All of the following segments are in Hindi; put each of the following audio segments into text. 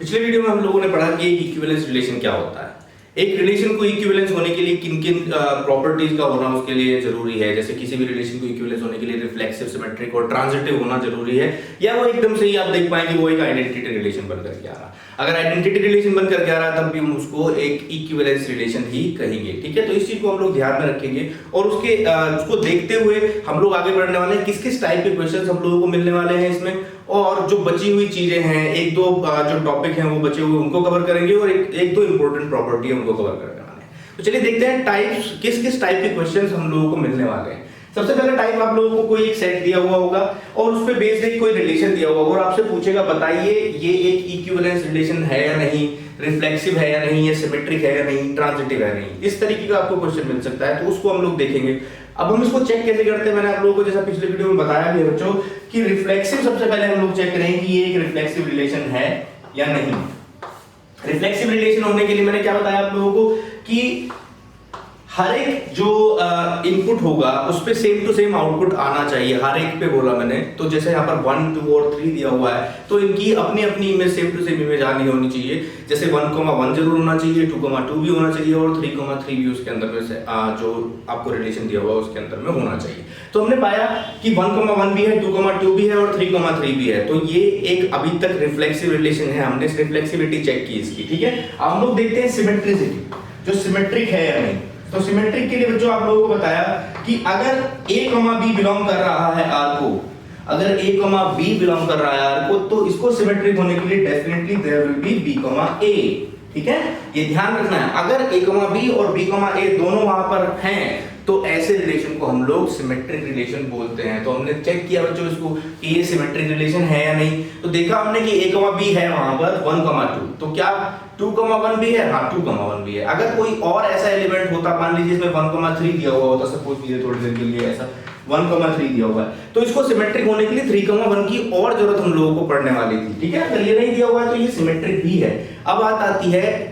पिछले वीडियो में हम लोगों ने पढ़ा कि एक इक्विवेलेंस रिलेशन क्या होता है। एक रिलेशन को इक्विवेलेंस होने के लिए किन किन प्रॉपर्टीज का होना उसके लिए जरूरी है। जैसे किसी भी रिलेशन को इक्विवेलेंस होने के लिए रिफ्लेक्सिव, सिमेट्रिक और ट्रांजिटिव होना जरूरी है, या वो एकदम से ही आप देख पाएंगे वो एक आइडेंटिटी रिलेशन बन करके आ रहा। अगर आइडेंटिटी रिलेशन बन करके आ रहा तब भी हम उसको एक इक्विवेलेंस रिलेशन ही कहेंगे। ठीक है, तो इस चीज को हम लोग ध्यान में रखेंगे और उसको देखते हुए हम लोग आगे बढ़ने वाले हैं। किस किस टाइप के क्वेश्चंस हम लोगों को मिलने वाले हैं इसमें, और जो बची हुई चीजें हैं, एक दो जो टॉपिक हैं वो बचे हुए उनको कवर करेंगे और एक दो इंपॉर्टेंट प्रॉपर्टी है उनको कवर करने वाले हैं। तो चलिए देखते हैं टाइप्स, किस किस टाइप के क्वेश्चंस हम लोगों को मिलने वाले हैं। सबसे पहले टाइप आप लोगों को कोई एक सेट दिया हुआ होगा और उस पे बेस्ड एक कोई रिलेशन दिया हुआ होगा और आपसे पूछेगा बताइए ये एक इक्विवेलेंस रिलेशन है या नहीं, रिफ्लेक्सिव है या नहीं, या सिमेट्रिक है या नहीं, ट्रांजिटिव है नहीं। इस तरीके का आपको क्वेश्चन मिल सकता है, तो उसको हम लोग देखेंगे। अब हम इसको चेक कैसे करते हैं, मैंने आप लोगों को जैसा पिछले वीडियो में बताया भी बच्चों कि रिफ्लेक्सिव सबसे पहले हम लोग चेक करेंगे कि ये एक रिफ्लेक्सिव रिलेशन है या नहीं। रिफ्लेक्सिव रिलेशन होने के लिए मैंने क्या बताया आप लोगों को कि हर एक जो इनपुट होगा उस पे सेम टू सेम आउटपुट आना चाहिए, हर एक पे बोला मैंने। तो जैसे यहाँ पर 1, 2 और 3 दिया हुआ है तो इनकी अपनी अपनी image same to same image आनी होनी चाहिए। जैसे 1,1 जरूर होना चाहिए, 2,2 भी होना चाहिए और 3,3 भी उसके अंदर में से जो आपको रिलेशन दिया हुआ उसके अंदर में होना चाहिए। तो हमने पाया कि 1,1 भी है, 2,2 भी है और 3,3 भी है। तो ये एक अभी तक रिफ्लेक्सिव रिलेशन है, हमने रिफ्लेक्सिविटी चेक की इसकी। ठीक है, अब हम लोग देखते हैं सिमेट्रिसिटी, जो सिमेट्रिक है या नहीं। तो सिमेट्रिक के लिए बच्चों आप लोगों को बताया कि अगर A, B बिलोंग कर रहा है R को, अगर A, B बिलोंग कर रहा है R को, तो इसको सिमेट्रिक होने के लिए definitely there will be B, A। ठीक है, ये ध्यान रखना है। अगर A, B और B, A दोनों वहां पर हैं तो ऐसे रिलेशन को हम लोग सिमेट्रिक रिलेशन बोलते हैं। तो हमने चेक किया बच्चों इसको कि ये सिमेट्रिक रिलेशन है या नहीं। तो देखा हमने कि A, B है वहां पर 1,2, तो क्या 2,1 भी है? हाँ, 2,1 भी है। अगर कोई और ऐसा एलिमेंट होता, मान लीजिए इसमें 1,3 दिया हुआ होता, सपोज कीजिए थोड़ी देर के लिए ऐसा 1,3 दिया हुआ है, तो इसको सिमेट्रिक होने के लिए 3,1 की और जरूरत हम लोगों को पड़ने वाली थी। ठीक है, अगर ये नहीं दिया हुआ है तो ये सिमेट्रिक भी है। अब बात आती है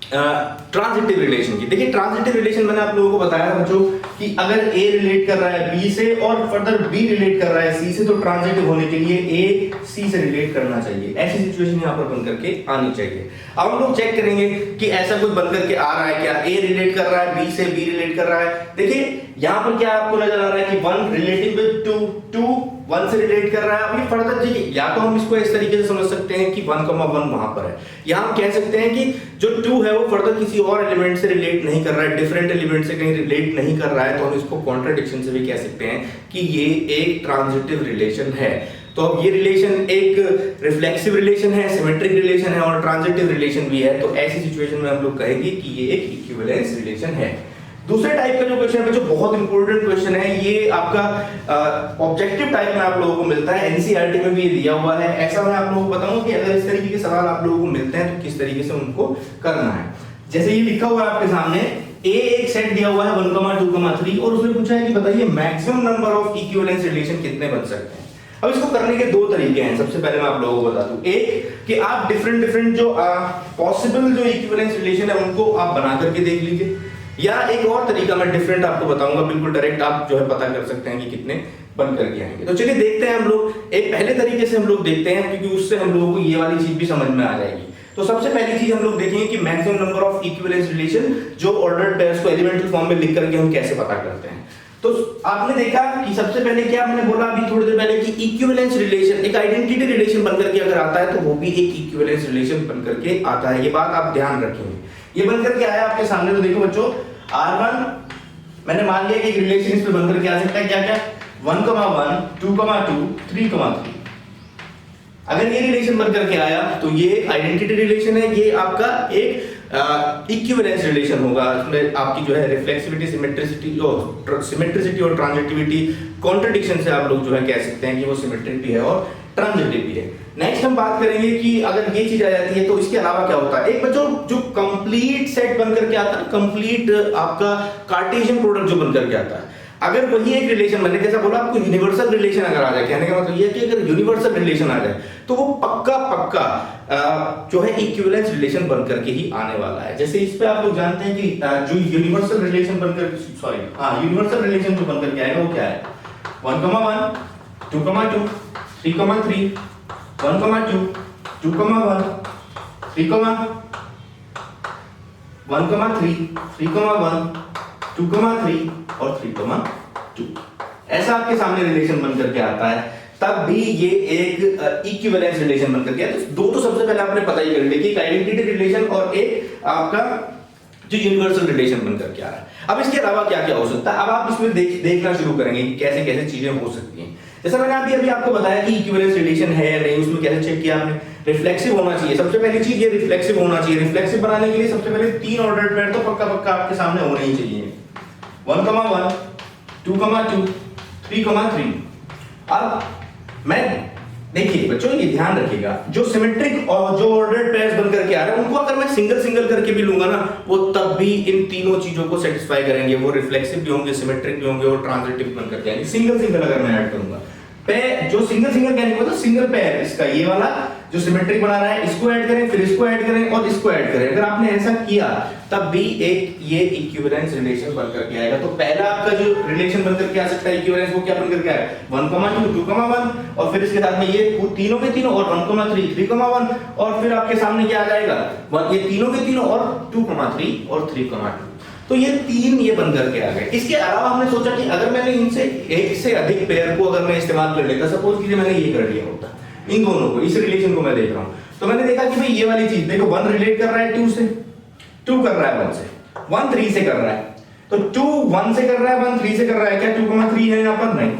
ट्रांजिटिव रिलेशन की। देखिए ट्रांजिटिव रिलेशन मैंने आप लोगों को बताया था बच्चों कि अगर A रिलेट कर रहा है B से और फर्दर B रिलेट कर रहा है C से, तो ट्रांजिटिव होने के लिए A C से रिलेट करना चाहिए। ऐसी सिचुएशन यहाँ पर बन करके आनी चाहिए। अब हम लोग चेक करेंगे कि ऐसा कुछ बन करके आ रहा है क्या। A रिलेट कर रहा है B से, B रिलेट कर रहा है। देखिए यहाँ पर क्या आपको नजर आ रहा है कि 1 रिलेटिव विद 2, 1 से रिलेट कर रहा है। अभी फर्दर देखिए, या तो हम इसको इस तरीके से समझ सकते हैं कि 1,1 वहां पर है, या हम कह सकते हैं कि जो 2 है वो फर्दर किसी और एलिमेंट से रिलेट नहीं कर रहा है, डिफरेंट एलिमेंट से कहीं रिलेट नहीं कर रहा है, तो हम इसको कॉन्ट्रडिक्शन से भी कह सकते हैं कि ये एक ट्रांजिटिव रिलेशन है। तो अब ये रिलेशन एक रिफ्लेक्सिव रिलेशन है, सिमेट्रिक रिलेशन है और ट्रांजिटिव रिलेशन भी है। तो ऐसी सिचुएशन में हम लोग कहेंगे कि ये एक इक्विवेलेंस रिलेशन है। दूसरे टाइप का जो क्वेश्चन है जो बहुत इंपॉर्टेंट क्वेश्चन है, ये आपका ऑब्जेक्टिव टाइप में आप लोगों को मिलता है, एनसीईआरटी में भी ये दिया हुआ है। ऐसा मैं आप लोगों को बताऊं कि अगर इस तरीके के सवाल आप लोगों को मिलते हैं तो किस तरीके से उनको करना है। जैसे ये लिखा हुआ है आपके सामने, A एक सेट दिया हुआ है 1,2,3 और उसने पूछा है कि बताइए maximum number of equivalence relation कितने बन सकते हैं। अब इसको करने के दो तरीके हैं। सबसे पहले मैं आप लोगों को बता दूं, एक कि आप डिफरेंट जो पॉसिबल जो इक्विवेलेंस रिलेशन है उनको आप बना करके देख लीजिए, या एक और तरीका मैं डिफरेंट आपको बताऊंगा, बिल्कुल डायरेक्ट आप जो है पता कर सकते हैं कि कितने बन करके आएंगे। तो चलिए देखते हैं हम लोग एक पहले तरीके से हम लोग देखते हैं, क्योंकि उससे हम लोगों को ये वाली चीज भी समझ में आ जाएगी। तो सबसे पहली चीज हम लोग देखेंगे कि maximum number of equivalence relation जो ऑर्डर्ड पेयर्स को एलिमेंटल फॉर्म में लिख करके हम कैसे पता करते हैं। तो आपने देखा कि सबसे पहले क्या मैंने बोला अभी थोड़ी देर पहले कि इक्विवेलेंस रिलेशन एक आइडेंटिटी रिलेशन बनकर के अगर आता है तो वो भी एक इक्विवेलेंस रिलेशन बनकर के आता है। ये बात आप ध्यान रखेंगे। ये बनकर के आया आपके सामने, तो देखो बच्चों R1 मैंने मान लिया कि एक रिलेशन इस पे बनकर के आ सकता है। क्या क्या? 1,1, 2,2, 3,3। अगर ये रिलेशन बनकर के आया तो ये आइडेंटिटी रिलेशन है, ये आपका एक इक्विवेलेंस रिलेशन होगा। इसमें आपकी जो है रिफ्लेक्सिविटी, सिमेट्रिसिटी और ट्रांजिटिविटी कॉन्ट्रडिक्शन से आप लोग जो है कह सकते हैं कि वो सिमेट्रिक भी है और ट्रांजिटिव भी है। नेक्स्ट हम बात करेंगे कि अगर ये चीज आ जाती है तो इसके अलावा क्या होता है। एक बच्चों जो कंप्लीट सेट बनकर के आता है, कंप्लीट आपका कार्टेशियन प्रोडक्ट जो बनकर के आता है, अगर वही एक रिलेशन, मैंने जैसा बोला आपको यूनिवर्सल रिलेशन अगर आ जाए, कहने का मतलब ये है कि अगर यूनिवर्सल रिलेशन आ जाए तो वो पक्का जो है इक्विवेलेंस रिलेशन बनकर के ही आने वाला है। जैसे इस पे आप लोग जानते हैं कि जो यूनिवर्सल रिलेशन बनकर यूनिवर्सल रिलेशन जो बनकर के आएगा वो क्या है? 1,1, 2,2, 3,3, 1,2, 2,1, 3,1,3, 3,1, 2,3 और 3,2। ऐसा आपके सामने रिलेशन बन करके आता है, तब भी ये एक इक्विवेलेंस रिलेशन बन करके आता है। तो दो तो सबसे पहले आपने पता ही कर लिया कि एक आइडेंटिटी रिलेशन और एक आपका जो यूनिवर्सल रिलेशन बन करके आ रहा है। अब इसके अलावा क्या क्या हो सकता है, अब आप इसमें देखना शुरू करेंगे कि कैसे कैसे चीजें हो सकती हैं। जैसा मैंने अभी आपको बताया कि इक्विवेलेंस रिलेशन है या नहीं, उसमें कैसे चेक किया आपने, रिफ्लेक्सिव होना चाहिए। सबसे पहली चीज ये रिफ्लेक्सिव होना चाहिए। रिफ्लेक्सिव बनाने के लिए सबसे पहले 3 ऑर्डर्ड पेयर तो पक्का आपके सामने होने ही चाहिए, 1,1, 2,2, 3,3। अब मैं देखिए बच्चों ये ध्यान रखिएगा, जो सिमेट्रिक और जो ऑर्डर्ड पेयर्स बन करके आ रहे हैं उनको अगर मैं सिंगल करके भी लूंगा ना, वो तब भी इन तीनों चीजों को सेटिस्फाई करेंगे। वो रिफ्लेक्सिव भी होंगे, सिमेट्रिक भी होंगे और ट्रांजिटिव बन करके आएंगे। सिंगल अगर मैं ऐड करूंगा, जो सिंगल कहने को मतलब सिंगल पेयर, इसका ये वाला जो सिमेट्रिक बना रहा है इसको ऐड करें, फिर इसको ऐड करें और इसको ऐड करें। अगर आपने ऐसा किया तब भी एक ये इक्विवेलेंस रिलेशन बन करके आएगा। तो पहला आपका जो रिलेशन बन करके आ सकता है इक्विवेलेंस, वो क्या बन करके आएगा, 1,2, 2,1 और फिर इसके साथ में ये तीनों के तीनों और 1,3, 3,1 और फिर आपके सामने क्या आ जाएगा, ये तीनों के तीनों और 2,3 और 3,2। तो ये 3 ये बन करके आ गए। इसके अलावा हमने सोचा कि अगर मैंने इनसे एक से अधिक पेयर को अगर मैं इस्तेमाल कर लेता, सपोज कीजिए मैंने ये कर लिया होता, इन दोनों को, इस रिलेशन को मैं देख रहा हूं, तो मैंने देखा कि भाई ये वाली चीज देखो, 1 रिलेट कर रहा है 2 से, 2 कर रहा है 1 से, 1 3 से कर रहा है, तो 2 1 से कर रहा है, 1 3 से कर रहा है, क्या 2,3 है यहां पर, नहीं।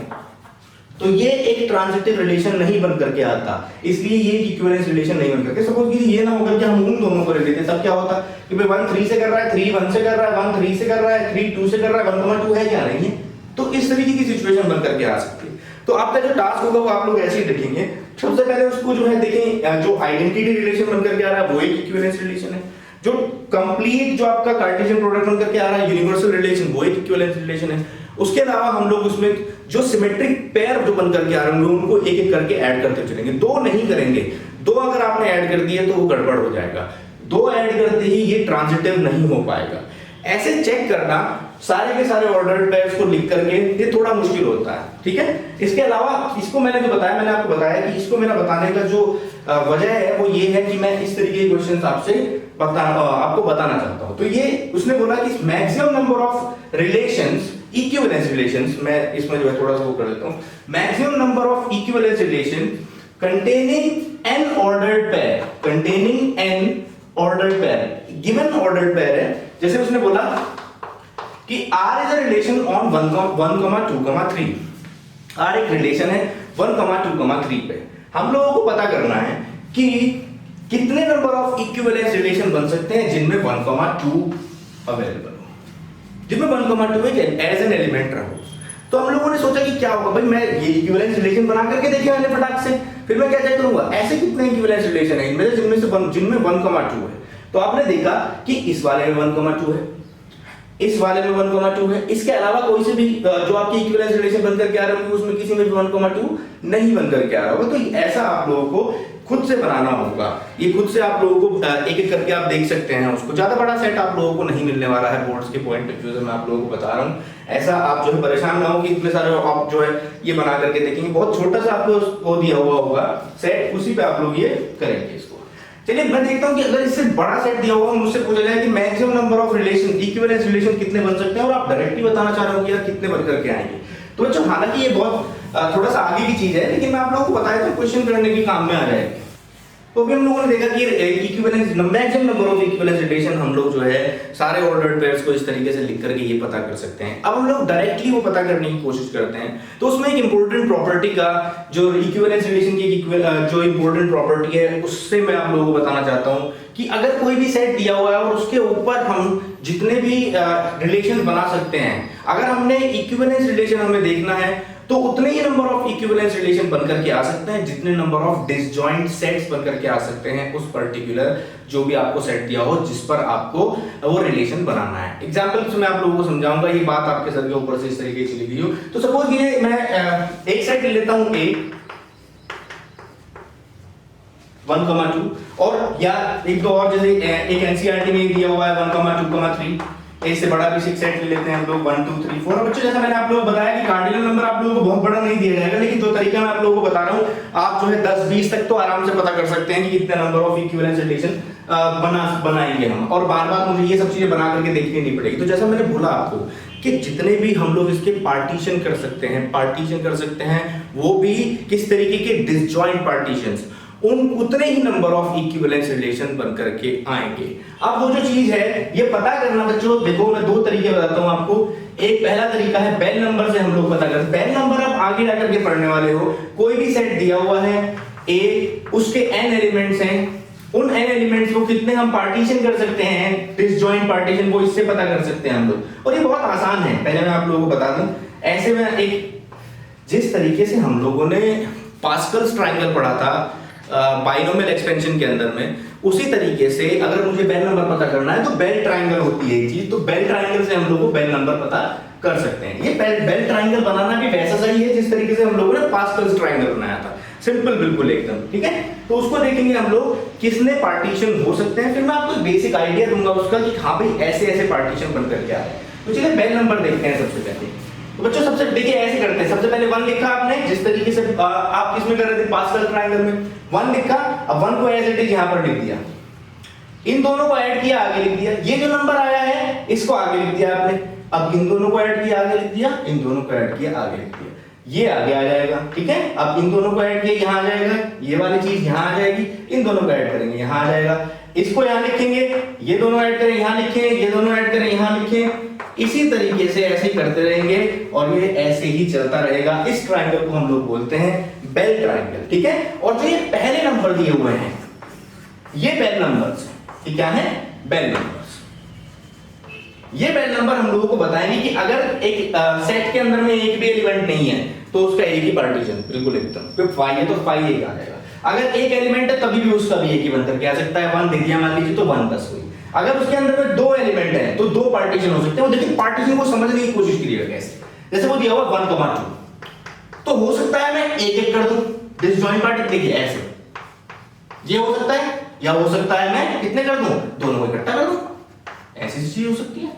तो ये एक ट्रांजिटिव रिलेशन नहीं बन करके आता, इसलिए ये इक्विवेलेंस रिलेशन नहीं बन करके। सपोज कीजिए ये ना होकर के हम उन दोनों को ले लेते, तब क्या होता कि भाई 1 3 से कर रहा है, 3 1 से कर रहा है, 1 3 से कर रहा है, 3 2 से कर रहा है, 1,2 है क्या, नहीं है। तो इस तरीके की सिचुएशन बन करके आ सकती है। तो आपका जो टास्क होगा वो आप लोग ऐसे ही देखेंगे। सबसे पहले उसको जो है देखें, जो आइडेंटिटी रिलेशन बन करके आ रहा है वो एक इक्विवेलेंस रिलेशन है। जो कंप्लीट जो आपका कार्टेशियन प्रोडक्ट बन करके आ रहा है यूनिवर्सल रिलेशन, वो एक इक्विवेलेंस रिलेशन है। उसके अलावा हम लोग उसमें जो सिमेट्रिक पेयर जो बन करके आ रहे होंगे उनको एक एक करके ऐड करते चलेंगे। 2 नहीं करेंगे, 2 अगर आपने ऐड कर दिए तो वो गड़बड़ हो जाएगा। 2 ऐड करते ही ये ट्रांजिटिव नहीं हो पाएगा। ऐसे चेक करना सारे के सारे ऑर्डर्ड पेयर्स को लिख करके ये थोड़ा मुश्किल होता है, ठीक है। इसके अलावा इसको मैंने जो बताया, मैंने आपको बताया कि इसको मेरा बताने का जो वजह है वो ये है कि मैं इस तरीके के क्वेश्चंस आपसे आपको बताना चाहता हूं। तो ये उसने बोला कि maximum number of relations, equivalence relations, मैं इसमें जो है थोड़ा सा वो कर देता हूं, maximum number of equivalence relation containing N ordered pair, containing N ordered pair, given ordered pair है। जैसे उसने बोला कि R is a relation on 1,2,3, R एक रिलेशन है 1,2,3 पे। हम लोगों को पता करना है कि कितने नंबर ऑफ इक्विवेलेंस रिलेशन बन सकते हैं जिनमें 1,2 अवेलेबल हो, जिनमें 1,2 एज एन एलिमेंट रहो। तो हम लोगों ने सोचा कि क्या होगा भाई, मैं ये इक्विवेलेंस रिलेशन बना करके देखिए मैंने फटाक से, फिर मैं क्या चेक करूंगा ऐसे कितने इक्विवेलेंस रिलेशन है इनमें से जिनमें 1,2 है। तो आपने देखा कि इस वाले में 1,2 है, इस वाले में 1,2 है। इसके अलावा कोई से भी जो आपकी इक्विवेलेंस रिलेशन बन करके आ रहे होंगे उसमें किसी में भी 1,2 नहीं बन करके आ रहा होगा। तो ऐसा आप लोगों को खुद से बनाना होगा। ये खुद से आप लोगों को एक एक करके आप देख सकते हैं उसको। ज्यादा बड़ा सेट आप लोगों को नहीं मिलने वाला है बोर्ड्स के पॉइंट ऑफ व्यू से, मैं आप लोगों को बता रहा हूँ। ऐसा आप जो है परेशान ना हो कि इतने सारे आप जो है ये बना करके देखेंगे। बहुत छोटा सा आपको दिया हुआ होगा सेट, उसी पे आप लोग ये करेंगे इसको। चलिए मैं देखता हूं कि अगर इससे बड़ा सेट दिया हुआ मुझसे पूछा जाए कि maximum number of relation, equivalence relation कितने बन सकते हैं और आप डायरेक्टली बताना चाह रहे हो कि यार कितने बन करके आएंगे। तो बच्चों हालांकि ये बहुत थोड़ा सा आगे की चीज है, लेकिन मैं आप लोगों को बताया था क्वेश्चन करने के काम में आ जाएगी। तो अभी हम लोगों ने देखा कि equivalence, maximum number of equivalence relation हम लोग जो है सारे ऑर्डर्ड पेयर्स को इस तरीके से लिख करके ये पता कर सकते हैं। अब हम लोग डायरेक्टली वो पता करने की कोशिश करते हैं। तो उसमें एक इंपॉर्टेंट प्रॉपर्टी का, जो इक्विवेलेंस रिलेशन की जो इंपॉर्टेंट प्रॉपर्टी है उससे मैं आप लोगों को बताना चाहता हूं कि अगर कोई भी सेट दिया हुआ है और उसके ऊपर हम जितने भी रिलेशन बना सकते हैं, अगर हमने इक्विवेलेंस रिलेशन हमें देखना है तो उतने ही नंबर ऑफ इक्विवेलेंस रिलेशन बनकर के आ सकते हैं जितने नंबर ऑफ डिसजॉइंट सेट्स बनकर के आ सकते हैं उस पर्टिकुलर जो भी आपको सेट दिया हो जिस पर आपको वो रिलेशन बनाना है। एग्जांपल से मैं आप लोगों को समझाऊंगा, ये बात आपके सर के ऊपर से इस तरीके से लिखी हो। तो सपोज ये मैं एक सेट ले लेता हूं A 1,2 और या एक दो और, जैसे एक एनसीईआरटी में दिया हुआ है 1,2,3, ए से बड़ा भी 6 सेट ले लेते हैं हम लोग 1 2 3 4। बच्चों जैसा मैंने आप लोगों को बताया कि कार्डिनल नंबर आप लोगों को बहुत बड़ा नहीं दिया जाएगा, लेकिन जो तरीका मैं आप लोगों को बता रहा हूँ आप जो है 10-20 तक तो आराम से पता कर सकते हैं कि कितने नंबर ऑफ इक्विवेलेंस रिलेशन बनाएंगे हम, और बार बार मुझे ये सब चीजें बना करके देखनी नहीं पड़ेगी। तो जैसा मैंने बोला आपको कि जितने भी हम लोग इसके पार्टीशन कर सकते हैं वो भी किस तरीके के डिसजॉइंट पार्टीशंस, उतने ही नंबर ऑफ इक्विवेलेंस रिलेशन बन करके आएंगे। अब वो जो चीज है ये पता करना बच्चों, देखो मैं दो तरीके बताता हूं आपको। एक पहला तरीका है बेल नंबर से हम लोग पता करते हैं। बेल नंबर आप आगे जाकर के पढ़ने वाले हो, कोई भी सेट दिया हुआ है ए, उसके n एलिमेंट्स हैं, उन n एलिमेंट्स को कितने हम पार्टीशन कर सकते हैं, डिसजॉइंट पार्टीशन को इससे पता कर सकते हैं हम लोग। और ये बहुत आसान है, पहले मैं आप लोगों को बता दूं। ऐसे में एक जिस तरीके से हम लोगों ने पास्कल्स ट्रायंगल पढ़ा था बाइनोमियल एक्सपेंशन के अंदर में, उसी तरीके से अगर मुझे बेल नंबर पता करना है तो बेल ट्रायंगल होती है एक चीज, तो बेल ट्रायंगल से हम लोग को बेल नंबर पता कर सकते हैं। ये बेल ट्रायंगल बनाना भी वैसा सही है जिस तरीके से हम लोगों ने पास्कल्स ट्रायंगल बनाया था, सिंपल बिल्कुल एकदम, ठीक है। तो उसको देखेंगे हम लोग किसने पार्टीशन हो सकते हैं, फिर मैं आपको बेसिक आइडिया दूंगा उसका कि हाँ भाई ऐसे ऐसे पार्टीशन बनकर क्या है। तो चलिए बेल नंबर देखते हैं सबसे पहले। तो बच्चों सबसे देखिए ऐसे करते हैं, सबसे पहले 1 लिखा आपने, जिस तरीके से आप किसमें कर रहे थे पास्कल ट्रायंगल में 1 लिखा, अब 1 को एज इट इज यहां पर लिख दिया, इन दोनों को ऐड किया आगे लिख दिया, ये जो नंबर आया है इसको आगे लिख दिया आपने, अब इन दोनों को ऐड किया आगे लिख दिया, इन दोनों को ऐड किया आगे लिख दिया, ये आगे आ जाएगा, ठीक है। अब इन दोनों को ऐड किया यहां आ जाएगा, ये वाली चीज यहां आ जाएगी, इन दोनों को ऐड करेंगे यहां आ जाएगा, इसको यहां लिखेंगे, ये दोनों ऐड करें यहां लिखें, ये दोनों ऐड करें यहां लिखें, इसी तरीके से ऐसे ही करते रहेंगे और ये ऐसे ही चलता रहेगा। इस ट्रायंगल को हम लोग बोलते हैं बेल ट्रायंगल, ठीक है। और जो ये पहले नंबर दिए हुए हैं ये बेल नंबर्स, ये क्या है बेल नंबर्स। ये बेल नंबर हम लोगों को बताएंगे कि अगर एक सेट के अंदर में एक भी एलिमेंट नहीं है तो उसका एक ही पार्टीशन, बिल्कुल एकदम, तो फाई है तो फाई एक आ जाएगा। अगर एक एलिमेंट है तभी भी उसका भी एक ही बनकर के आ सकता है, 1 दे दिया मान लीजिए तो 1 प्लस हुई। अगर उसके अंदर में 2 एलिमेंट है तो 2 पार्टीशन हो सकते हैं। देखिए पार्टीशन को समझने की कोशिश करिएगा कैसे, जैसे वो दिया हुआ 1 2, तो हो सकता है मैं एक एक कर दूं डिसजॉइंट पार्टीशन, देखिए ऐसे ये हो सकता है, या हो सकता है मैं कितने कर दूं, दोनों को इकट्ठा कर दूं, ऐसी चीज हो सकती है।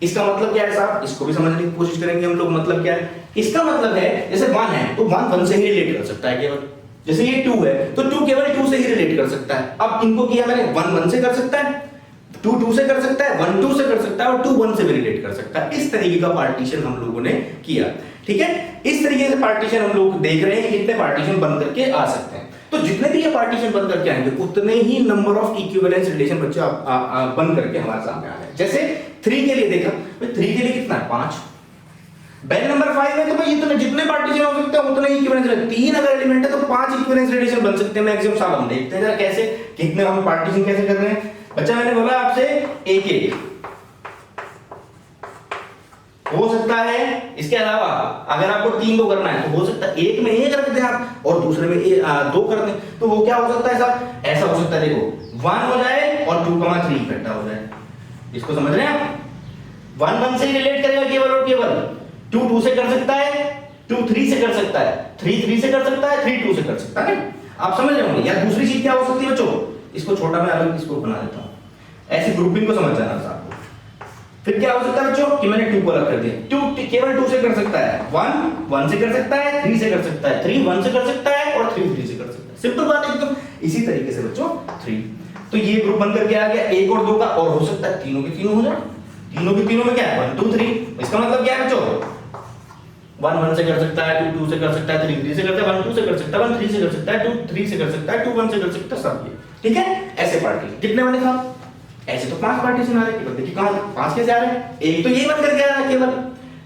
इसका मतलब क्या है साहब, इसको भी समझने की कोशिश करेंगे हम लोग। मतलब क्या है इसका, मतलब है जैसे 1 है तो 1 से ही रिलेट कर सकता है केवल, जैसे ये 2 है तो 2 केवल 2 से ही रिलेट कर सकता है। अब इनको किया मैंने 1 से कर सकता है, 2 से कर सकता है, 1 2 से कर सकता है और 2 1 से भी रिलेट कर सकता है। इस तरीके का पार्टीशन हम लोगों ने किया, ठीक है। इस तरीके से पार्टीशन हम लोग देख रहे हैं कितने पार्टीशन बन करके आ सकते हैं। तो जितने भी ये पार्टीशन बन करके आएंगे उतने ही नंबर ऑफ इक्विवेलेंस रिलेशन बच्चे बन करके हमारे सामने आ रहे हैं। जैसे 3 के लिए देखा, 3 के लिए कितना है 5, बेल नंबर 5 है तो भाई इतने जितने पार्टीशन हो सकते हैं उतने ही इक्विवेलेंस रिलेशन, 3 अगर एलिमेंट है तो 5 इक्विवेलेंस रिलेशन बन सकते हैं मैक्सिमम। साहब हम देखते हैं जरा कैसे, कितने हम पार्टीशन कैसे कर रहे हैं। बच्चा मैंने बोला आपसे एक एक हो सकता है, इसके अलावा अगर आपको 3 को करना है तो हो सकता है एक में एक रख दें आप और दूसरे में 2 कर दें, तो वो क्या हो सकता है साहब, ऐसा हो सकता है देखो 1 हो जाए और 2,3 इकट्ठा हो जाए। इसको समझ रहे हैं आप, 1 1 से रिलेट करेगा केवल और केवल, 2 2 से कर सकता है, 2 3 से कर सकता है, 3 3 से कर सकता है, 3 2 से कर सकता है। आप समझ रहे होंगे। या दूसरी चीज क्या हो सकती है बच्चों, इसको छोटा मैं अलग इसको बना देता हूं, ऐसी ग्रुपिंग को समझ जाना साहब। फिर क्या हो सकता है बच्चों कि मैंने 2 को अलग कर दिया, 2 केवल 2 से कर सकता है, 1 1 से कर सकता है, 3 से कर सकता है, 3 1 से कर सकता है और 3 3 से कर सकता है। सिंपल बात है एकदम। इसी तरीके से बच्चों 3, तो ये ग्रुप बनकर के आ गया 1 और 2 का, और हो सकता है तीनों के तीनों हो जाए, तीनों के तीनों में क्या है 1 2 3। इसका मतलब क्या है बच्चों, 1 1 से कर सकता है, 2 2 से कर सकता है, 3 3 से करता है, 1 2 से कर सकता है, 1 3 से कर सकता है, 2 3 से कर सकता है, 2 1 से कर सकता है, सब ये ठीक है। ऐसे पार्टी कितने मैंने कहा, ऐसे तो 5 पार्टीशन आ रहे हैं। देखिए कहां 5 कैसे आ रहे हैं, एक तो ये बन करके आ रहा है केवल,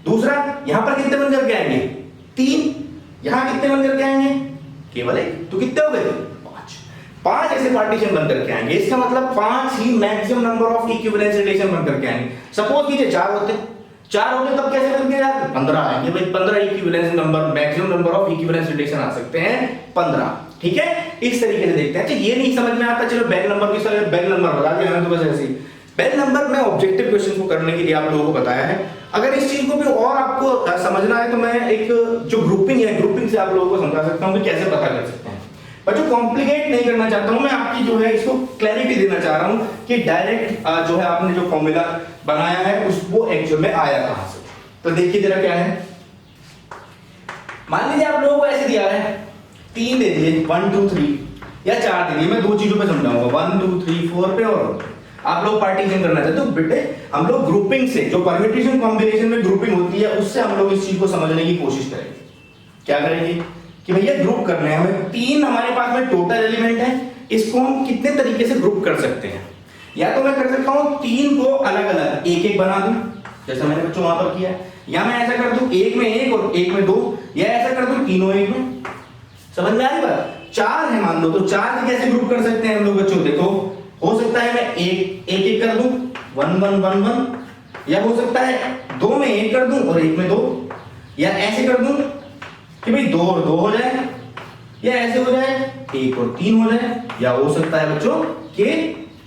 दूसरा यहां पर कितने बन करके आएंगे 3, यहां कितने बन करके आएंगे केवल 1, तो कितने हो गए 5 ऐसे पार्टीशन बन करके आएंगे। इसका मतलब 5 ही maximum number of equivalence relation बन करके आएंगे। सपोज कीजिए 4 होते तब कैसे बनके जाते 15 आएंगे भाई, 15 equivalence number, maximum number of equivalence relation आ सकते हैं 15, ठीक है। इस तरीके से देखते हैं। ये नहीं समझ में आता, चलो बेल नंबर की तरह बेल नंबर बता दिया मैंने, तो बस ऐसे ही बेल नंबर में ऑब्जेक्टिव क्वेश्चन को करने के लिए आप लोगों को बताया है। अगर इस चीज को भी और आपको समझना है तो मैं एक जो ग्रुपिंग है, ग्रुपिंग से आप लोगों को समझा सकता हूं कि कैसे पता कर सकते हैं। बच्चों कॉम्प्लिकेट नहीं करना चाहता हूं मैं, आपकी जो है इसको क्लैरिटी देना चाह रहा हूं कि डायरेक्ट जो है आपने जो फॉर्मूला बनाया है उसको एक्चुअल में आया कहां से। तो देखिए जरा क्या है, मान लीजिए आप लोगों को ऐसे दिया है 3 दे दिए 1 2 3 या 4 दे दिए, मैं 2 चीजों पे समझाऊंगा 1 2 3 4 पे, और आप लोग पार्टीशन करना चाहते हो बेटे, हम लोग ग्रुपिंग से, जो परम्यूटेशन कॉम्बिनेशन में ग्रुपिंग होती है उससे हम लोग इस चीज को समझने की कोशिश करेंगे। क्या करेंगे कि भैया ग्रुप करने हैं हमें, 3 हमारे पास में टोटल एलिमेंट है, इसको हम कितने तरीके से ग्रुप कर सकते हैं। या तो मैं कर सकता हूं 3 को अलग अलग एक एक बना दूं जैसा मैंने बच्चों वहां पर किया है, या मैं ऐसा कर दूं एक में एक और एक में 2, या ऐसा कर दूं तीनों एक में। समझ में आ रही बात? 4 है मान लो, तो 4 से कैसे ग्रुप कर सकते हैं हम लोग बच्चों, देखो हो सकता है मैं एक कर दूं 1 1 1 1, या हो सकता है 2 में 1 कर दूं और 1 में 2, या ऐसे कर दूं कि भाई 2 और 2 हो जाए, या ऐसे हो जाए 1 और 3 हो जाए, या हो सकता है बच्चों कि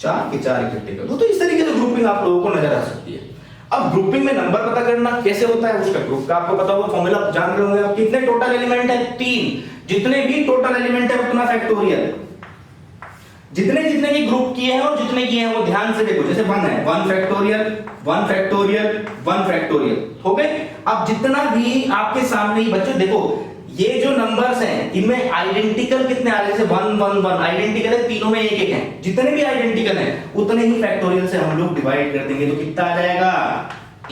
4 के 4 इकट्ठे कर दो। तो इस तरीके से ग्रुपिंग आप लोगों को नजर आ सकती है। अब ग्रुपिंग में नंबर पता करना कैसे होता है उसका ग्रुप का आपको पता होगा, फॉर्मूला जान रहे होंगे आप। कितने टोटल एलिमेंट है 3, जितने भी टोटल एलिमेंट है उतना फैक्टोरियल, जितने जितने भी ग्रुप किए हैं और जितने किए हैं वो ध्यान से देखो, जैसे 1 है 1 फैक्टोरियल 1 फैक्टोरियल 1 फैक्टोरियल हो गए। अब जितना भी आपके सामने ही बच्चों देखो ये जो नंबर्स हैं इनमें आइडेंटिकल कितने आ रहे हैं, जैसे 1 1 1 आइडेंटिकल है, तीनों में एक एक है, जितने भी आइडेंटिकल हैं उतने ही फैक्टोरियल से हम लोग डिवाइड कर देंगे, तो कितना आ जाएगा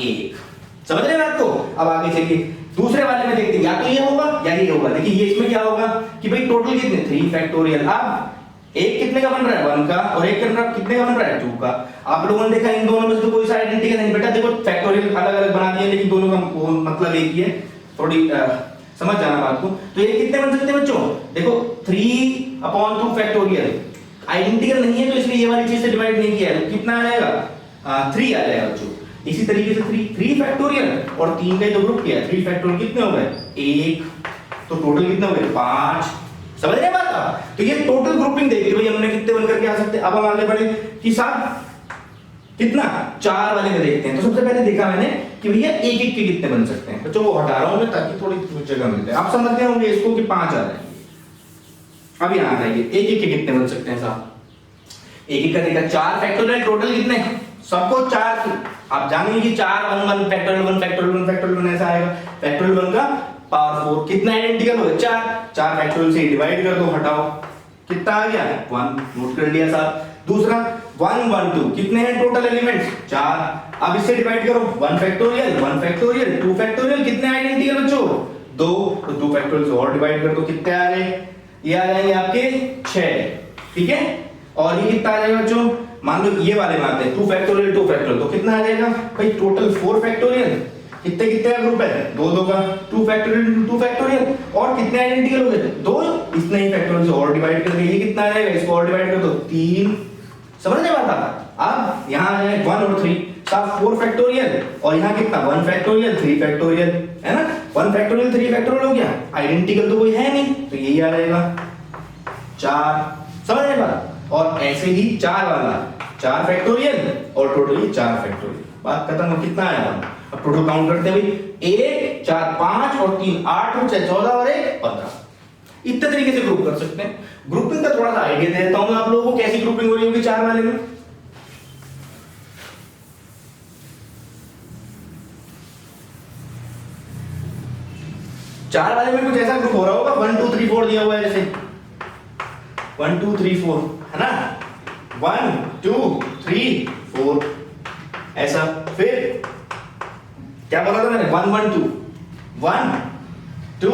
1। समझ रहे हैं बात को? अब आगे चलिए दूसरे वाले में देखते हैं, या तो ये होगा या ये होगा। देखिए ये इसमें क्या होगा कि भाई टोटल कितने 3 फैक्टोरियल, अब एक कितने का बन रहा है 1 का, और एक कितने का बन रहा है 2 का। आप लोगों ने देखा इन दोनों में से तो कोई सा आइडेंटिकल नहीं बेटा, देखो फैक्टोरियल अलग अलग बना दिए लेकिन दोनों का मतलब एक ही है, थोड़ी समझ जाना बात को। तो ये कितने बन सकते हैं बच्चों, देखो 3/2 फैक्टोरियल आइडेंटिकल नहीं है तो इसलिए ये वाली चीज से डिवाइड नहीं किया है, तो कितना आ जाएगा 3 आ जाएगा बच्चों। इसी तरीके से 3 फैक्टोरियल और 3 का जो ग्रुप किया 3 फैक्टोरियल कितने हो गए 1, तो टोटल कितने हो गए 5। समझ रहे बात आप? तो ये टोटल ग्रुपिंग देखिए भाई हमने कितने बनकर के आ सकते हैं। अब हम आगे बढ़े कि साहब कितना 4 वाले में देखते हैं। तो सबसे पहले देखा मैंने कि भैया एक एक के कितने बन सकते हैं, बच्चों वो हटा रहा हूं मैं ताकि थोड़ी जगह मिल जाए। आप समझते होंगे इसको कि 5 आ जाएंगे। अब यहां आइए एक एक के कितने बन सकते हैं साहब, एक एक का देखा 4 फैक्टोरियल टोटल कितने सबको 4, आप जानेंगे कि 4 1 1 फैक्टोरियल 1 फैक्टोरियल 1 फैक्टोरियल 1 ऐसा आएगा। फैक्टोरियल 1 का पावर 4 कितना आइडेंटिकल हो 4 फैक्टोरियल से डिवाइड कर दो, हटाओ कितना आ गया 1, नोट कर लिया साहब। दूसरा 1 1 2 कितने हैं टोटल एलिमेंट्स 4, अब इससे डिवाइड करो 1 फैक्टोरियल 2 फैक्टोरियल कितने आइडेंटिकल बच्चों 2, तो 2 फैक्टोरियल से और डिवाइड कर दो, कितने आ गए ये आ जाएंगे आपके 6। ठीक है, और ये कितना आ जाएगा बच्चों, मान लो ये वाले मानते हैं 2 फैक्टोरियल तो कितना आ जाएगा भाई टोटल 4 फैक्टोरियल, कितने कितने का ग्रुप है 2 2 का 2 फैक्टोरियल और कितने आइडेंटिकल हो गए 2, इतने ही फैक्टोरियल से और डिवाइड कर देंगे, ये कितना आ जाएगा इसको और डिवाइड कर दो 3। समझ रहे बात आप? अब यहां आ जाए 1 और 3 सब 4 फैक्टोरियल और यहां कितना 1 फैक्टोरियल 3 फैक्टोरियल है ना, 1 फैक्टोरियल 3 फैक्टोरियल हो गया, आइडेंटिकल तो कोई है नहीं तो यही आ जाएगा 4। समझ रहे बात? और ऐसे ही 4 वाला 4 फैक्टोरियल और टोटली 4 फैक्टोरियल, बात खत्म। कितना आया अब टोटल काउंट करते हैं भाई 1 4 5 और 3 8 और 6 14 और 1 15, इतने तरीके से ग्रुप कर सकते हैं। ग्रुपिंग का थोड़ा सा आइडिया दे देता हूं मैं आप लोगों को, कैसी ग्रुपिंग हो रही होगी 4 वाले में। चार वाले में कुछ ऐसा ग्रुप हो रहा होगा 1 2 3 4 दिया हुआ है, जैसे 1 2 3 4 है ना, 1 2 3 4 ऐसा। फिर क्या बोला था मैंने 1 1 2 1 2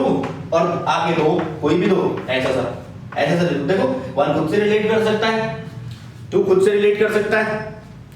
और आगे 2 कोई भी 2 ऐसा सा देखो 1 खुद से रिलेट कर सकता है, 2 खुद से रिलेट कर सकता है,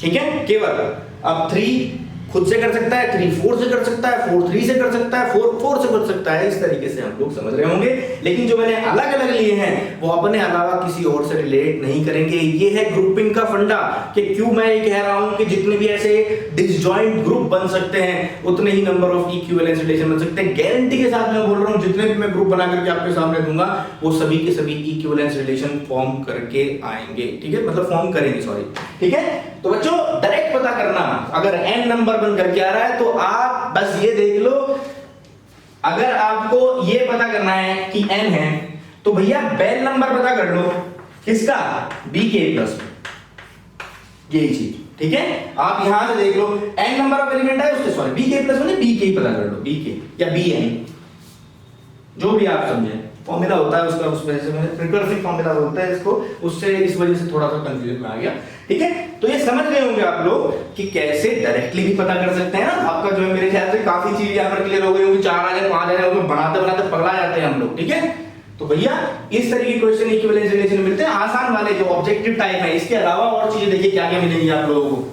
ठीक है केवल। अब 3 खुद से कर सकता है, 3 4 से कर सकता है, 4 3 से कर सकता है, 4 4 से कर सकता है। इस तरीके से हम लोग समझ रहे होंगे, लेकिन जो मैंने अलग अलग लिए हैं वो अपने अलावा किसी और से रिलेट नहीं करेंगे। ये है ग्रुपिंग का फंडा कि क्यों मैं ये कह रहा हूं कि जितने भी ऐसे डिसजॉइंट ग्रुप बन सकते हैं उतने ही नंबर ऑफ इक्विवेलेंस रिलेशन बन सकते हैं। गारंटी के साथ मैं बोल रहा हूं जितने भी मैं ग्रुप बना करके आपके सामने दूंगा वो सभी के सभी इक्विवेलेंस रिलेशन फॉर्म करके आएंगे, ठीक है, मतलब फॉर्म करेंगे, सॉरी, ठीक है। तो बच्चों डायरेक्ट पता करना, अगर n नंबर बन करके आ रहा है तो आप बस ये देख लो, अगर आपको ये पता करना है कि n है तो भैया बेल नंबर पता कर लो किसका, बी के प्लस, यही चीज, ठीक है। आप यहां से देख लो n नंबर ऑफ एलिमेंट है उसके, सॉरी बी के प्लस में बी के पता कर लो, बी के या बी एन, जो भी आप समझे, फॉर्मूला होता है उसका, उस वजह से मैंने रिकर्सिव फॉर्मूला बोलता है इसको, उससे इस वजह से थोड़ा सा कंफ्यूजन में आ गया, ठीक है। तो ये समझ गए होंगे आप लोग कि कैसे डायरेक्टली भी पता कर सकते हैं ना। आपका जो है मेरे ख्याल से काफी चीज यहाँ पर क्लियर हो गई होगी, 4 आ जाए 5 आ जाए, उसमें बनाते बनाते पगला जाते हैं हम लोग, ठीक है। तो भैया इस तरह के क्वेश्चन इक्विवेलेंस रिलेशन मिलते हैं, आसान वाले जो ऑब्जेक्टिव टाइप है। इसके अलावा और चीजें देखिए क्या क्या मिलेंगी आप लोगों को,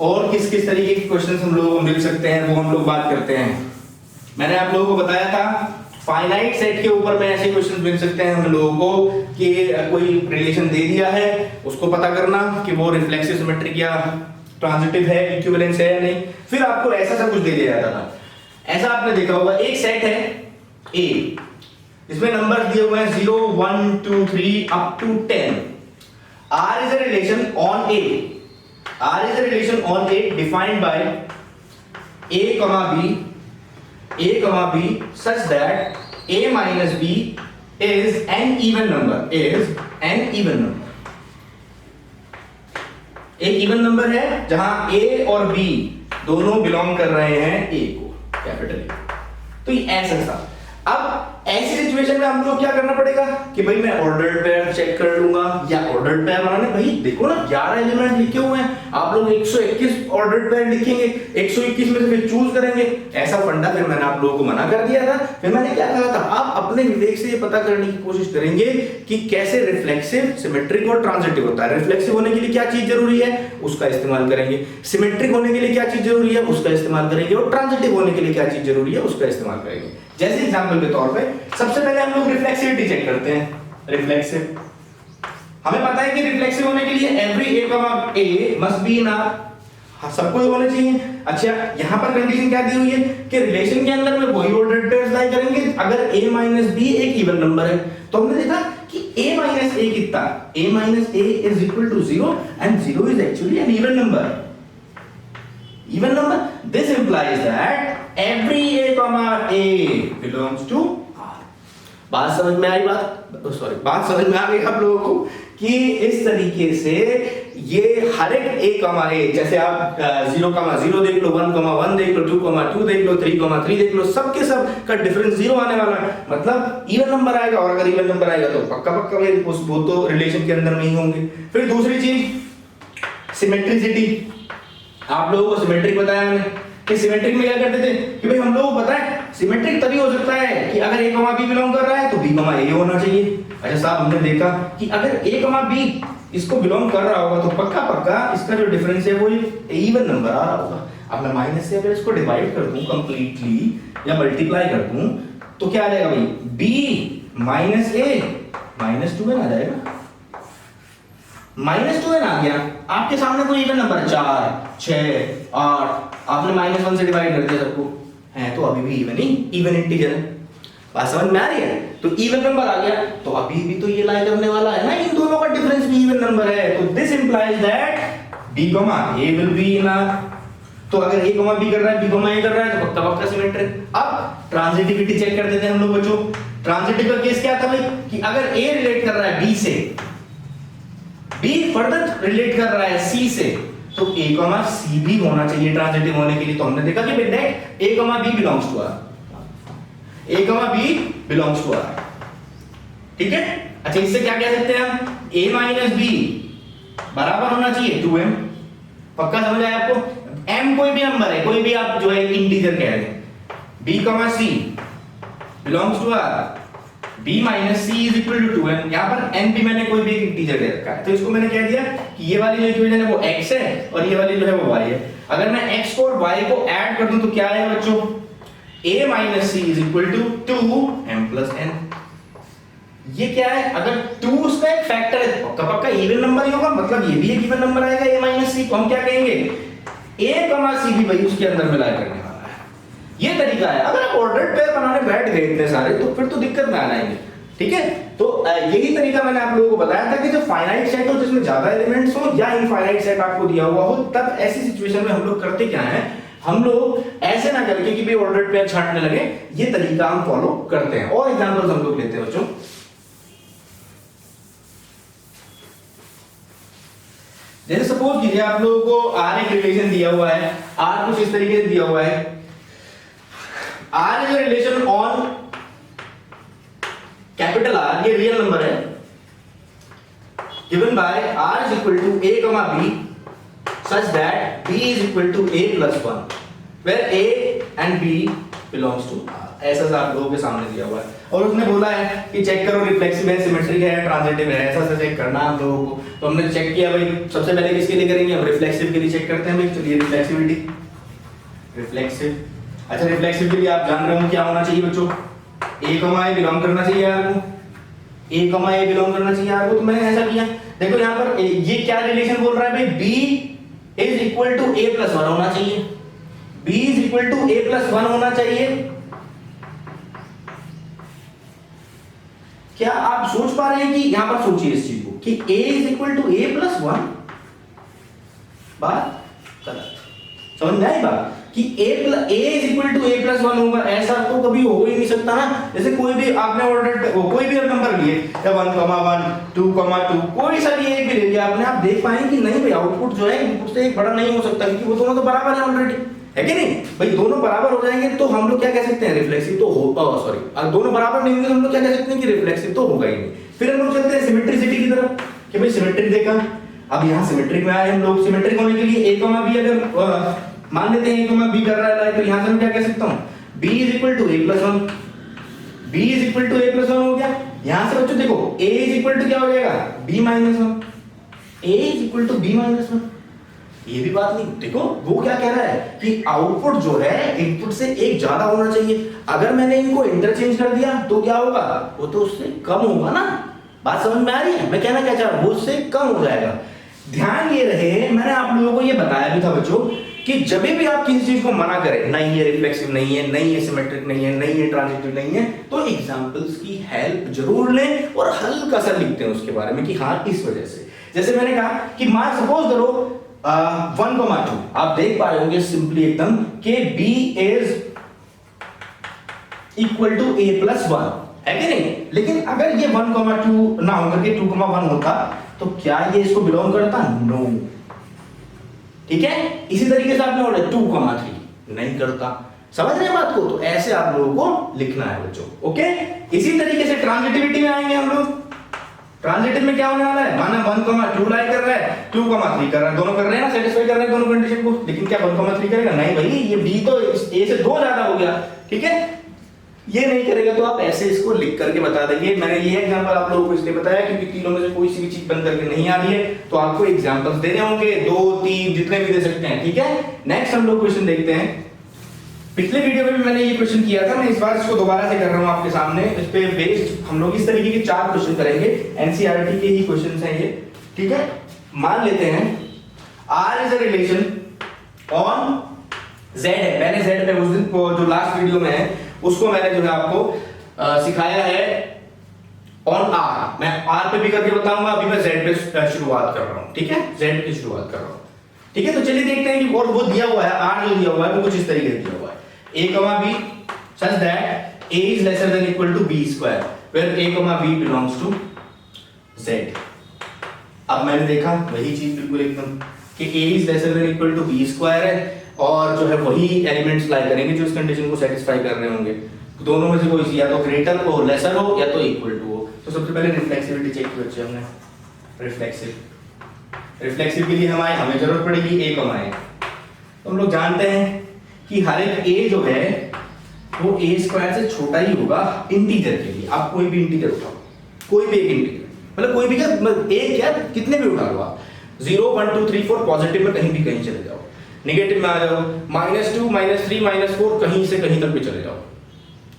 और किस किस तरीके के क्वेश्चंस हम लोगों को मिल सकते हैं वो हम लोग बात करते हैं। मैंने आप लोगों को बताया था फाइनाइट सेट के ऊपर में ऐसे क्वेश्चन मिल सकते हैं हम लोगों को कि कोई रिलेशन दे दिया है, उसको पता करना कि वो रिफ्लेक्सिव सिमेट्रिक या ट्रांजिटिव है, इक्विवेलेंस है या नहीं। फिर आपको ऐसा सब कुछ दे दिया जाता था, ऐसा आपने देखा होगा, एक सेट है ए, इसमें नंबर दिए हुए हैं 0 1 2 3 up to 10। R is a relation on A, R is a relation on A defined by A comma B such that A minus B is an even number, is an even number। एक इवन नंबर है जहां A और B दोनों बिलोंग कर रहे हैं A को, कैपिटल A। तो ये ऐसा था। अब ऐसी सिचुएशन में हम लोग क्या करना पड़ेगा कि भाई मैं ऑर्डर्ड पेयर चेक कर लूंगा, या ऑर्डर्ड पेयर बनाने, भाई देखो ना 11 एलिमेंट लिखे हुए हैं, आप लोग 121 ऑर्डर्ड पेयर लिखेंगे, 121 में से फिर चूज करेंगे, ऐसा फंडा फिर मैंने आप लोगों को मना कर दिया था। फिर मैंने क्या कहा था, आप अपने विवेक से ये पता करने की कोशिश करेंगे कि कैसे रिफ्लेक्सिव, सिमेट्रिक और ट्रांजिटिव होता है। रिफ्लेक्सिव होने के लिए क्या चीज जरूरी है, उसका इस्तेमाल करेंगे, सिमेट्रिक होने के लिए क्या चीज जरूरी है, उसका इस्तेमाल करेंगे, और ट्रांजिटिव होने के लिए क्या चीज जरूरी है, उसका इस्तेमाल करेंगे। जैसे एग्जांपल के तौर पे सबसे पहले हम लोग रिफ्लेक्सिविटी चेक करते हैं। रिफ्लेक्सिव, हमें पता है कि रिफ्लेक्सिव होने के लिए every A comma A must be in are, सबको होने चाहिए। अच्छा, यहां पर कंडीशन क्या दी हुई है कि रिलेशन के अंदर में वही ऑर्डर्ड पेयर्स लाई करेंगे अगर a माइनस b एक इवन नंबर है। तो हमने देखा कि a माइनस a कितना, a minus a is equal to 0 and 0 is actually an even number. Even number, this implies that every a comma a belongs to R। बात समझ में आई, बात समझ में आ गई आप लोगों को कि इस तरीके से ये हर एक a comma a, जैसे आप 0,0 देख लो, 1,1 देख लो, 2,2 देख लो, 3,3 देख लो, सबके सब का डिफरेंस 0 आने वाला है, मतलब इवन नंबर आएगा। और अगर इवन नंबर आएगा तो पक्का वो तो रिलेशन के अंदर में ही होंगे। फिर दूसरी चीज सिमेट्रिसिटी, आप लोगों को सिमेट्रिक बताया मैंने कि सिमेट्रिक में क्या करते थे कि भाई हम लोगों को पता है सिमेट्रिक तभी हो सकता है कि अगर a कॉमा b बिलोंग कर रहा है तो b कॉमा a होना चाहिए। अच्छा साहब, हमने देखा कि अगर a कॉमा b इसको बिलोंग कर रहा होगा तो पक्का पक्का इसका जो डिफरेंस है वो इवन नंबर आ रहा होगा। अब मैं माइनस से अगर इसको डिवाइड कर दूं कंप्लीटली या मल्टीप्लाई कर दूं तो क्या आ जाएगा भाई, b minus a minus 2n आ जाएगा। -2n आ गया, आपके सामने कोई इवन नंबर 4 6 8, आपने -1 से डिवाइड कर दिया सबको, है तो अभी भी इवन इंटीजर है। बात समझ में आ रही है? तो इवन नंबर आ गया तो अभी भी तो ये लाई करने वाला है ना, इन दोनों का डिफरेंस भी इवन नंबर है। तो this implies that b, a will be in R। तो अगर a, b कर रहा है, b, a कर रहा है तो पक्का पक्का सिमेट्रिक। अब ट्रांजिटिविटी चेक कर देते हैं हम लोग बच्चों। ट्रांजिटिव का केस क्या था भाई कि अगर a रिलेट कर रहा है b से, b फर्दर रिलेट कर रहा है c से, तो a, c भी होना चाहिए ट्रांजिटिव होने के लिए। तो हमने देखा कि that a, b belongs to R, a, b belongs to R, ठीक है। अच्छा, इससे क्या कह सकते हैं हम, a माइनस b बराबर होना चाहिए 2m। पक्का समझ आया आपको? m कोई भी नंबर है, कोई भी आप जो है इंटीजर कह रहे हैं, b, c belongs to R, b minus c is equal to 2n। यहां पर n भी मैंने कोई भी एक इंटीजर दे रखा है, तो इसको मैंने कह दिया कि ये वाली जो इक्वेशन है वो x है और ये वाली जो है वो y है। अगर मैं x को और y को ऐड कर दूं तो क्या आएगा बच्चों, a minus c is equal to 2m plus n। ये क्या है, अगर 2 उसका एक फैक्टर है पक्का पक्का इवन नंबर ही होगा, मतलब ये भी एक इवन नंबर आएगा a माइनस c को हम क्या कहेंगे, a, c भी भाई उसके अंदर मिला करने वाला है। ये तरीका है। अगर आप ऑर्डर्ड पेयर बनाने बैठ गए इतने सारे तो फिर तो दिक्कत में आना है, ठीक है। तो यही तरीका मैंने आप लोगों को बताया था कि जो फाइनाइट सेट हो जिसमें ज्यादा एलिमेंट्स हो या इनफाइनाइट सेट आपको दिया हुआ हो, तब ऐसी सिचुएशन में हम लोग करते क्या है हम लोग ऐसे ना करके कि भाई ऑर्डर पे छांटने लगे, ये तरीका हम फॉलो करते हैं। और एग्जांपल्स हम लोग लेते हैं बच्चों। जैसे सपोज कीजिए आप लोगों को आर एक रिलेशन दिया हुआ है, आर कुछ इस तरीके से दिया हुआ है, R is relation on capital R, ये रियल नंबर है, given by r is equal to a comma b such that b is equal to a plus 1 where a and b belongs to r। ऐसा आप लोगों के सामने दिया हुआ है और उसने बोला है कि चेक करो रिफ्लेक्सिव है, सिमेट्रिक है, ट्रांजिटिव है, ऐसा चेक करना हम लोगों को। तो हमने चेक किया भाई, सबसे पहले किसके लिए करेंगे हम, रिफ्लेक्सिव के लिए चेक करते हैं भाई। चलिए रिफ्लेक्सिविटी, रिफ्लेक्सिव, अच्छा रिफ्लेक्सिव के लिए आप जान रहे हो क्या होना चाहिए बच्चों, a कमा a बिलोंग करना चाहिए आपको, a कमा a बिलोंग करना चाहिए आपको। तो मैंने ऐसा किया, देखो यहाँ पर ये क्या रिलेशन बोल रहा है भाई, b is equal to a plus 1 होना चाहिए, b is equal to a plus 1 होना चाहिए। क्या आप सोच पा रहे हैं कि यहां पर सोचिए इस चीज को कि a is equal to a plus 1, बात गलत, समझ में आई बात कि a is equal to a plus 1 होगा, ऐसा तो कभी हो ही नहीं सकता ना। जैसे कोई भी आपने ऑर्डर कोई भी नंबर लिए या 1,1 2,2 कोई सा भी एक भी ले लिया आपने, आप देख पाएंगे कि नहीं भाई आउटपुट जो है इनपुट से एक बड़ा नहीं हो सकता, क्योंकि वो दोनों तो बराबर है ऑलरेडी, है कि नहीं भाई। दोनों बराबर हो जाएंगे तो हम लोग क्या कह सकते हैं, रिफ्लेक्सिव तो होगा, सॉरी दोनों बराबर नहीं होंगे तो हम लोग क्या कह सकते हैं कि रिफ्लेक्सिव तो होगा ही नहीं। फिर हम लोग चलते हैं सिमेट्रिसिटी की तरफ कि भाई सिमेट्री देखा, अब यहाँ सिमेट्रिक में आए हम लोग, सिमेट्रिक होने के लिए a कमा b अगर मान लेते हैं a कमा b कर रहा है तो यहाँ से मैं क्या कह सकता हूँ, b is equal to a plus 1, b is equal to a plus 1 हो गया। यहाँ से बच्चों देखो a इज इक्वल टू क्या हो जाएगा, b minus 1, a is equal to b minus 1। ये भी बात नहीं, देखो वो क्या कह रहा है कि आउटपुट जो है इनपुट से एक ज्यादा होना चाहिए। अगर मैंने इनको इंटरचेंज कर दिया तो क्या होगा, वो तो उससे कम होगा ना। बात समझ में आ रही है मैं कहना क्या चाह रहा हूं, वो उससे कम हो जाएगा। ध्यान ये रहे, मैंने आप लोगों को ये बताया भी था बच्चों कि जब भी आप किसी चीज को मना करें, नहीं ये रिफ्लेक्सिव नहीं है, नहीं ये सिमेट्रिक नहीं है, नहीं ये ट्रांजिटिव नहीं है, तो एग्जांपल्स की हेल्प जरूर लें और हल्का सा लिखते हैं उसके बारे में कि हाँ इस वजह से। जैसे मैंने कहा कि मान सपोज करो 1,2 आप देख पा रहे होंगे सिंपली एकदम कि b is equal to a plus 1, है कि नहीं। लेकिन अगर ये 1,2 ना होकर के 2,1 होता तो क्या ये इसको बिलोंग करता, नो। ठीक है, इसी तरीके से आपने ऑर्डर 2,3 नहीं करता, समझ रहे हैं बात को। तो ऐसे आप लोगों को लिखना है बच्चों, ओके। इसी तरीके से ट्रांजिटिविटी में आएंगे हम लोग। ट्रांजिटिव में क्या होने वाला है, माना 1,2 लाई कर रहा है, 2,3 कर रहा है, दोनों कर रहे हैं ना, सेटिस्फाई कर रहे हैं दोनों कंडीशन को। लेकिन क्या 1,3 करेगा, नहीं भाई ये b तो a से 2 ज्यादा हो गया, ठीक है, ये नहीं करेगा। तो आप ऐसे इसको लिख करके बता देंगे। मैंने ये एग्जांपल आप लोगों को इसलिए बताया क्योंकि तीनों में से कोई सी भी चीज बन करके नहीं आ रही है, तो आपको एग्जांपल्स देने होंगे, 2 3 जितने भी दे सकते हैं, ठीक है। नेक्स्ट हम लोग क्वेश्चन देखते हैं। पिछले वीडियो में भी मैंने ये क्वेश्चन किया था, मैं इस बार इसको दोबारा से कर रहा हूं आपके सामने। इस पे बेस्ड हम लोग इस तरीके के 4 क्वेश्चन करेंगे, एनसीईआरटी के ही क्वेश्चंस हैं ये, ठीक है। मान लेते हैं R is a relation on Z है, मैंने Z पे उस दिन जो लास्ट वीडियो में है उसको मैंने जो है आपको सिखाया है ऑन R। मैं R पे भी करके बताऊंगा, अभी मैं Z पे शुरुआत कर रहा हूं, ठीक है, Z की शुरुआत कर रहा हूं, ठीक है। तो चलिए देखते हैं कि और वो दिया हुआ है R जो दिया हुआ है वो कुछ इस तरीके से दिया हुआ है, a, b such that a is lesser than equal to b square where a, b belongs to z। अब मैंने देखा वही चीज बिल्कुल एकदम कि a is lesser than equal to b square है और जो है वही एलिमेंट्स लाई करेंगे जो इस कंडीशन को सेटिस्फाई कर रहे होंगे। दोनों में से कोई या तो ग्रेटर हो, लेसर हो या तो इक्वल टू हो। तो सबसे पहले रिफ्लेक्सिविटी चेक की बच्चे हमने। रिफ्लेक्सिव के लिए हमें जरूरत पड़ेगी a, तो हम लोग जानते हैं कि हर एक a जो है वो a स्क्वायर से छोटा ही होगा इंटीजर के लिए। आप कोई भी इंटीजर उठाओ, कोई भी एक इंटीजर, मतलब कोई भी क्या, a क्या कितने भी उठा लो आप, 0 1 2 3 4 पॉजिटिव में कहीं भी कहीं चले जाओ, नेगेटिव में आ जाओ, -2 -3 -4 कहीं से कहीं तक भी चले जाओ।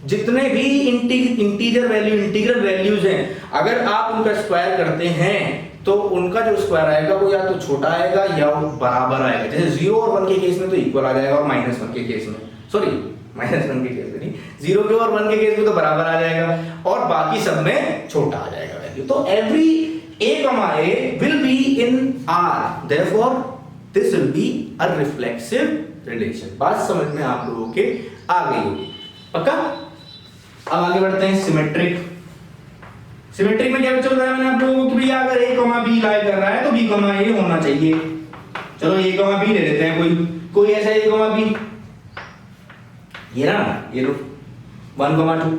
जितने भी इंटीजर वैल्यू इंटीग्रल वैल्यूज हैं, अगर आप उनका स्क्वायर करते हैं तो उनका जो स्क्वायर आएगा वो या तो छोटा आएगा या वो बराबर आएगा। जैसे 0 और 1 के केस में तो इक्वल आ जाएगा और -1 के केस में, सॉरी -1 के केस में नहीं, 0 के और 1 के केस में तो बराबर आ जाएगा और बाकी सब में छोटा आ जाएगा वैल्यू। तो every a, will be in R, therefore this will be a reflexive relation. बात समझ में आप लोगों के आ गई होगी, पक्का? अब आगे बढ़ते हैं सिमेट्रिक। सिमेट्रिक में क्या चल रहा है मैंने आप लोगों को कि भैया अगर a, b लाई कर रहा है तो b, a होना चाहिए। चलो a, b ले लेते हैं, कोई ऐसा a, b, ये ना, ये लो 1, 2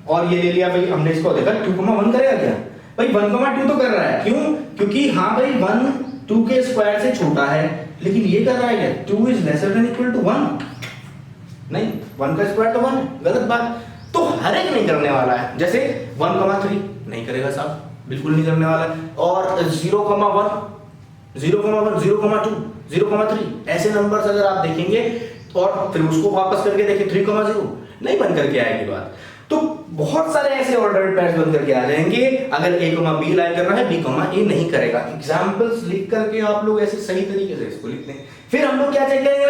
और ये ले लिया भाई हमने, इसको देखा 2, 1 करेगा क्या भाई? 1, 2 तो कर रहा है, क्यों? क्योंकि हाँ भाई 1 2 के स्क्वायर से छोटा है, लेकिन ये कर रहा है क्या? 2 is lesser than equal to 1। नहीं, 1 का स्क्वायर तो 1 है, गलत बात। तो हर एक नहीं करने वाला है, जैसे 1, 3 नहीं करेगा साहब, बिल्कुल नहीं करने वाला है। और 0, 1, 0, 2, 0, 3 ऐसे नंबर्स अगर आप देखेंगे और फिर उसको वापस करके देखें 3, 0 नहीं बन करके आएगी बात। तो बहुत सारे ऐसे ऑर्डर्ड पेयर्स बन करके आ जाएंगे अगर a, b लाई कर रहा है, b, a नहीं करेगा। एग्जांपल्स लिख करके आप लोग ऐसे सही तरीके से इसको लिख लें। फिर हम लोग क्या चेक करेंगे?